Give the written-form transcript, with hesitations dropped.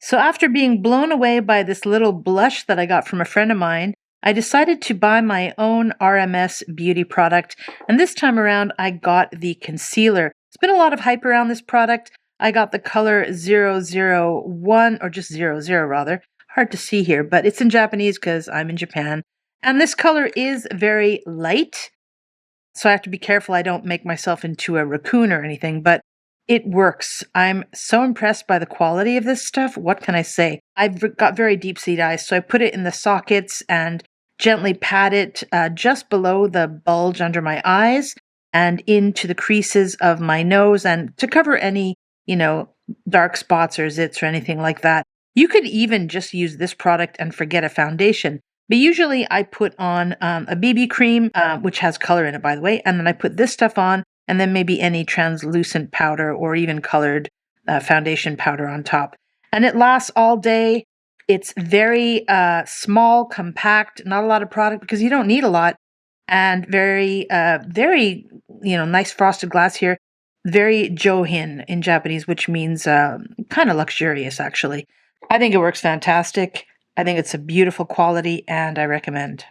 So after being blown away by this little blush that I got from a friend of mine, I decided to buy my own RMS beauty product. And this time around, I got the concealer. There's been a lot of hype around this product. I got the color 001, or just 00 rather. Hard to see here, but it's in Japanese because I'm in Japan. And this color is very light. So I have to be careful I don't make myself into a raccoon or anything, but it works. I'm so impressed by the quality of this stuff. What can I say? I've got very deep seed eyes, so I put it in the sockets and gently pat it just below the bulge under my eyes and into the creases of my nose and to cover any, dark spots or zits or anything like that. You could even just use this product and forget a foundation. But usually I put on a BB cream, which has color in it, by the way, and then I put this stuff on, and then maybe any translucent powder or even colored foundation powder on top. And it lasts all day. It's very small, compact, not a lot of product because you don't need a lot, and very, nice frosted glass here. Very johin in Japanese, which means kind of luxurious, actually. I think it works fantastic. I think it's a beautiful quality, and I recommend.